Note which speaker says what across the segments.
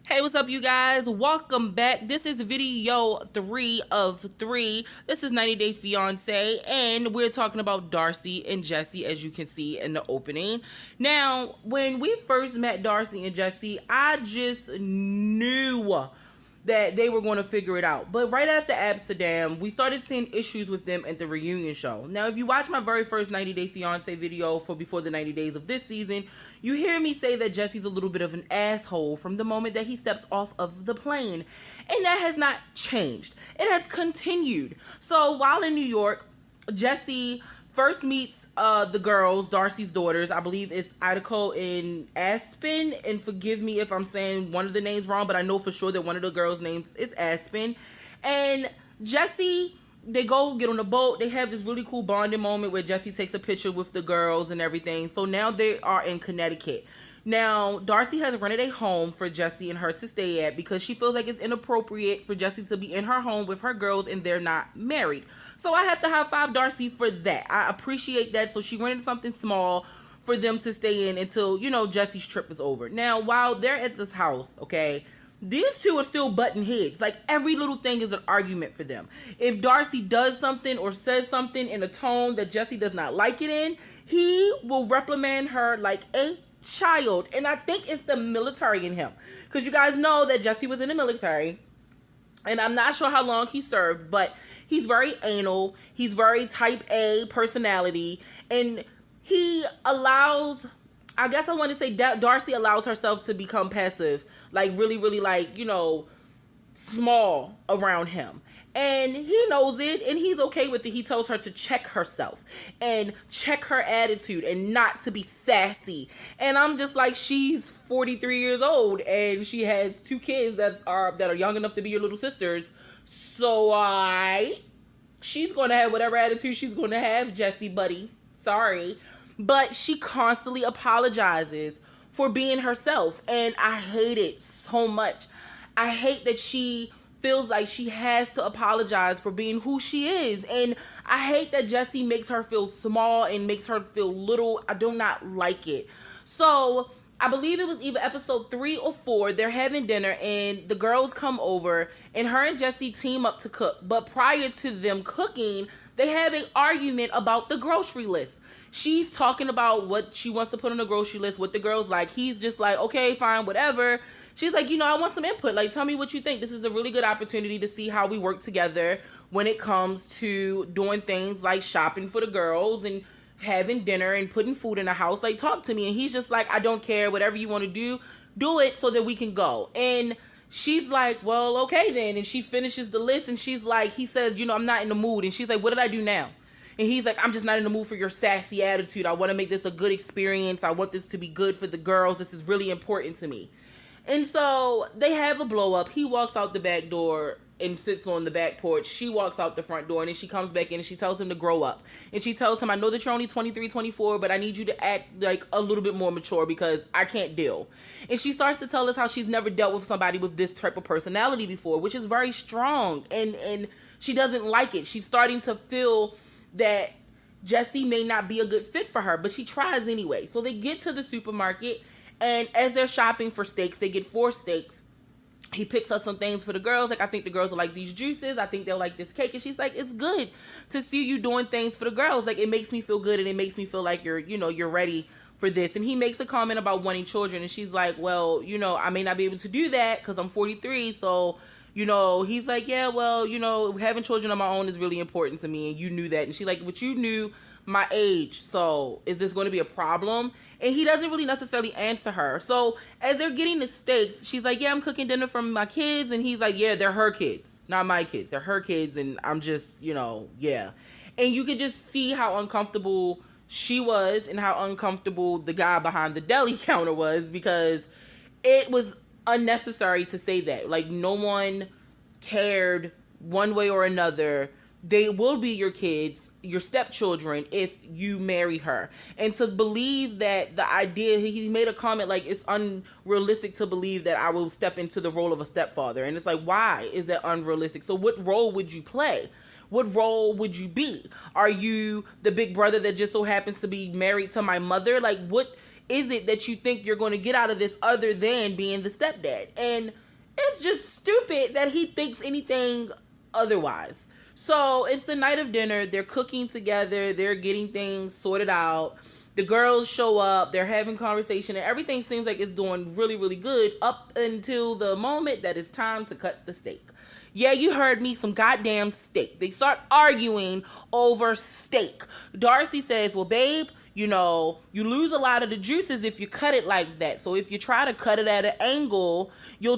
Speaker 1: Hey, what's up, you guys? Welcome back. This is video 3 of 3. This is 90 Day Fiance, and we're talking about Darcey and Jesse, as you can see in the opening. Now, when we first met Darcey and Jesse, I just knew that they were going to figure it out. But right after Amsterdam, we started seeing issues with them at the reunion show. Now, if you watch my very first 90 Day Fiance video for before the 90 days of this season, you hear me say that Jesse's a little bit of an asshole from the moment that he steps off of the plane. And that has not changed. It has continued. So while in New York, Jesse first meets the girls, Darcey's daughters. I believe it's Idaho and Aspen. And forgive me if I'm saying one of the names wrong, but I know for sure that one of the girls' names is Aspen. And Jesse, they go get on the boat. They have this really cool bonding moment where Jesse takes a picture with the girls and everything. So now they are in Connecticut. Now, Darcey has rented a home for Jesse and her to stay at because she feels like it's inappropriate for Jesse to be in her home with her girls and they're not married. So I have to high five Darcey for that. I appreciate that. So she rented something small for them to stay in until, Jesse's trip is over. Now, while they're at this house, okay, these two are still butting heads. Like, every little thing is an argument for them. If Darcey does something or says something in a tone that Jesse does not like it in, he will reprimand her like a child. And I think it's the military in him. Because you guys know that Jesse was in the military. And I'm not sure how long he served, but he's very anal. He's very type A personality. And he allows, I guess I want to say that Darcey allows herself to become passive. Like, really, really, like, small around him. And he knows it, and he's okay with it. He tells her to check herself and check her attitude and not to be sassy. And I'm just like, she's 43 years old, and she has two kids that are young enough to be your little sisters. So she's going to have whatever attitude she's going to have, Jesse, buddy. Sorry. But she constantly apologizes for being herself, and I hate it so much. I hate that she feels like she has to apologize for being who she is. And I hate that Jesse makes her feel small and makes her feel little. I do not like it. So I believe it was either episode 3 or 4. They're having dinner and the girls come over and her and Jesse team up to cook. But prior to them cooking, they have an argument about the grocery list. She's talking about what she wants to put on the grocery list, what the girls like. He's just like, okay, fine, whatever. She's like, I want some input. Like, tell me what you think. This is a really good opportunity to see how we work together when it comes to doing things like shopping for the girls and having dinner and putting food in the house. Like, talk to me. And he's just like, I don't care. Whatever you want to do it so that we can go. And she's like, well, okay then. And she finishes the list and she's like, he says, I'm not in the mood. And she's like, what did I do now? And he's like, I'm just not in the mood for your sassy attitude. I want to make this a good experience. I want this to be good for the girls. This is really important to me. And so they have a blow up. He walks out the back door and sits on the back porch. She walks out the front door and then she comes back in and she tells him to grow up. And she tells him, I know that you're only 23, 24, but I need you to act like a little bit more mature because I can't deal. And she starts to tell us how she's never dealt with somebody with this type of personality before, which is very strong. And she doesn't like it. She's starting to feel that Jesse may not be a good fit for her, but she tries anyway. So they get to the supermarket. And as they're shopping for steaks, they get 4 steaks. He picks up some things for the girls. Like, I think the girls will like these juices. I think they'll like this cake. And she's like, it's good to see you doing things for the girls. Like, it makes me feel good and it makes me feel like you're ready for this. And he makes a comment about wanting children. And she's like, well, I may not be able to do that because I'm 43. So, he's like, yeah, well, having children on my own is really important to me. And you knew that. And she's like, but you knew my age, so is this going to be a problem? And he doesn't really necessarily answer her. So as they're getting the steaks, she's like, yeah, I'm cooking dinner for my kids. And he's like, yeah, they're her kids, not my kids. They're her kids. And I'm just, yeah. And you could just see how uncomfortable she was and how uncomfortable the guy behind the deli counter was, because it was unnecessary to say that. Like, no one cared one way or another. They will be your kids, your stepchildren, if you marry her. And to believe that the idea, he made a comment like, it's unrealistic to believe that I will step into the role of a stepfather. And it's like, why is that unrealistic? So what role would you play? What role would you be? Are you the big brother that just so happens to be married to my mother? Like, what is it that you think you're going to get out of this other than being the stepdad? And it's just stupid that he thinks anything otherwise. So it's the night of dinner. They're cooking together. They're getting things sorted out. The girls show up. They're having conversation, and everything seems like it's doing really, really good up until the moment that it's time to cut the steak. Yeah, you heard me, some goddamn steak. They start arguing over steak. Darcey says, well, babe, you know, you lose a lot of the juices if you cut it like that. So if you try to cut it at an angle, you'll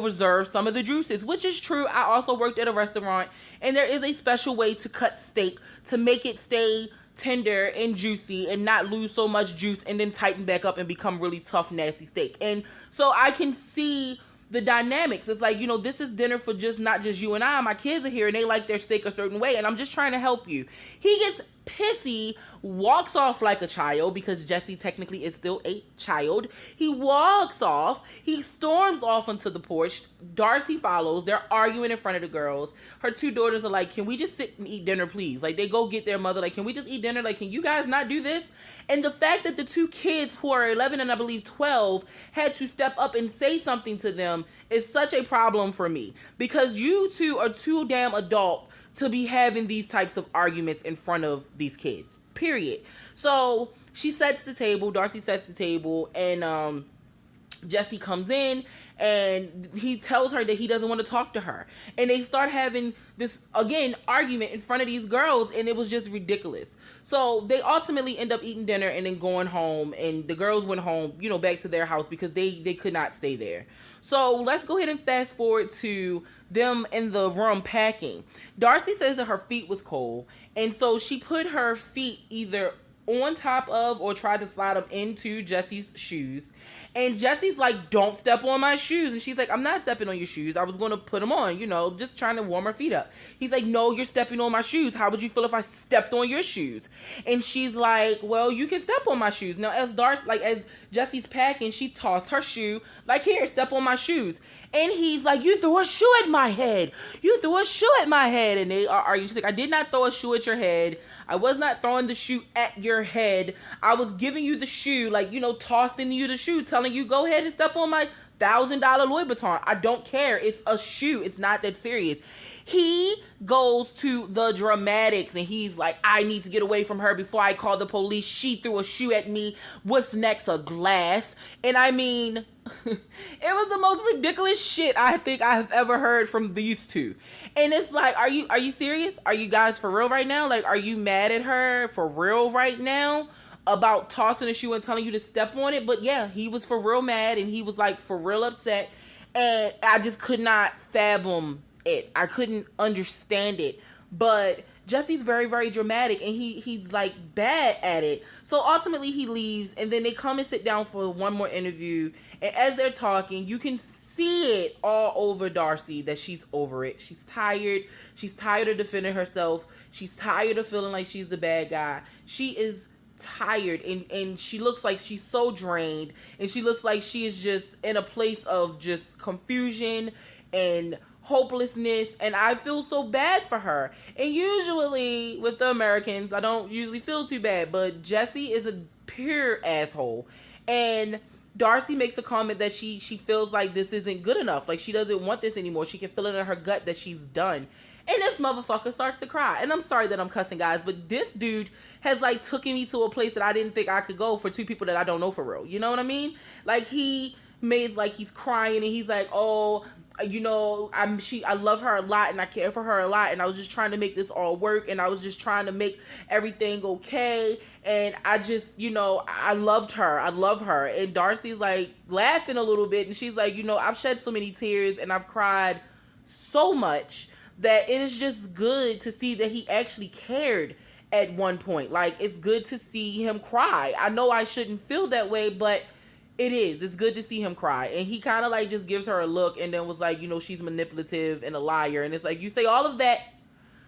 Speaker 1: reserve some of the juices, which is true. I also worked at a restaurant, and there is a special way to cut steak to make it stay tender and juicy and not lose so much juice and then tighten back up and become really tough, nasty steak. And so I can see the dynamics. It's like, you know, this is dinner for just not just you and I. My kids are here and they like their steak a certain way, and I'm just trying to help you. He gets pissy, walks off like a child, because Jesse technically is still a child. He walks off. He storms off onto the porch. Darcey follows. They're arguing in front of the girls. Her two daughters are like, can we just sit and eat dinner, please? Like, they go get their mother, like, can we just eat dinner? Like, can you guys not do this? And the fact that the two kids, who are 11 and I believe 12, had to step up and say something to them is such a problem for me, because you two are too damn adult to be having these types of arguments in front of these kids, period. So she sets the table, Darcey sets the table, and Jesse comes in and he tells her that he doesn't want to talk to her. And they start having this, again, argument in front of these girls, and it was just ridiculous. So they ultimately end up eating dinner and then going home, and the girls went home, you know, back to their house because they could not stay there. So let's go ahead and fast forward to them in the room packing. Darcey says that her feet was cold, and so she put her feet either on top of or tried to slide them into Jesse's shoes. And Jesse's like, don't step on my shoes. And she's like, I'm not stepping on your shoes. I was going to put them on, you know, just trying to warm her feet up. He's like, no, you're stepping on my shoes. How would you feel if I stepped on your shoes? And she's like, well, you can step on my shoes. Now, as Jesse's packing, she tossed her shoe, like, here, step on my shoes. And he's like, you threw a shoe at my head. You threw a shoe at my head. And they are arguing. She's like, I did not throw a shoe at your head. I was not throwing the shoe at your head. I was giving you the shoe, like, you know, tossing you the shoe, telling you, go ahead and step on my $1,000 Louis Vuitton. I don't care. It's a shoe. It's not that serious. He goes to the dramatics and he's like, I need to get away from her before I call the police. She threw a shoe at me. What's next? A glass. And I mean, it was the most ridiculous shit I think I have ever heard from these two. And it's like, are you serious? Are you guys for real right now? Like, are you mad at her for real right now about tossing a shoe and telling you to step on it? But yeah, he was for real mad and he was like for real upset. And I just could not fathom it. I couldn't understand it. But Jesse's very, very dramatic and he's like bad at it. So ultimately he leaves, and then they come and sit down for one more interview. And as they're talking, you can see it all over Darcey that she's over it. She's tired. She's tired of defending herself. She's tired of feeling like she's the bad guy. She is tired, and she looks like she's so drained, and she looks like she is just in a place of just confusion and hopelessness, and I feel so bad for her. And usually with the Americans, I don't usually feel too bad, but Jesse is a pure asshole. And Darcey makes a comment that she feels like this isn't good enough, like she doesn't want this anymore. She can feel it in her gut that she's done. And this motherfucker starts to cry. And I'm sorry that I'm cussing, guys, but this dude has like taken me to a place that I didn't think I could go for two people that I don't know for real. You know what I mean? Like, he made like he's crying and he's like, oh, you know, I love her a lot and I care for her a lot, and I was just trying to make this all work, and I was just trying to make everything okay, and I just, you know, I love her. And Darcey's like laughing a little bit, and she's like, you know, I've shed so many tears and I've cried so much that it is just good to see that he actually cared at one point. Like, it's good to see him cry. I know I shouldn't feel that way, but it is. It's good to see him cry. And he kind of like just gives her a look and then was like, you know, she's manipulative and a liar. And it's like, you say all of that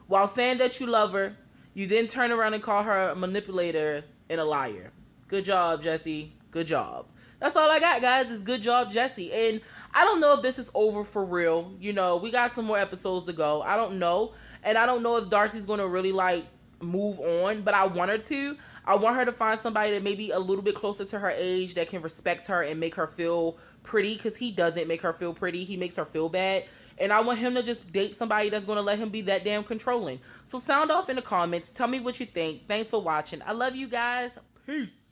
Speaker 1: while saying that you love her. You then turn around and call her a manipulator and a liar. Good job, Jesse. Good job. That's all I got, guys, is good job, Jesse. And I don't know if this is over for real. You know, we got some more episodes to go. I don't know. And I don't know if Darcey's going to really like move on, but I want her to. I want her to find somebody that maybe a little bit closer to her age that can respect her and make her feel pretty, because he doesn't make her feel pretty. He makes her feel bad. And I want him to just date somebody that's going to let him be that damn controlling. So sound off in the comments. Tell me what you think. Thanks for watching. I love you guys. Peace.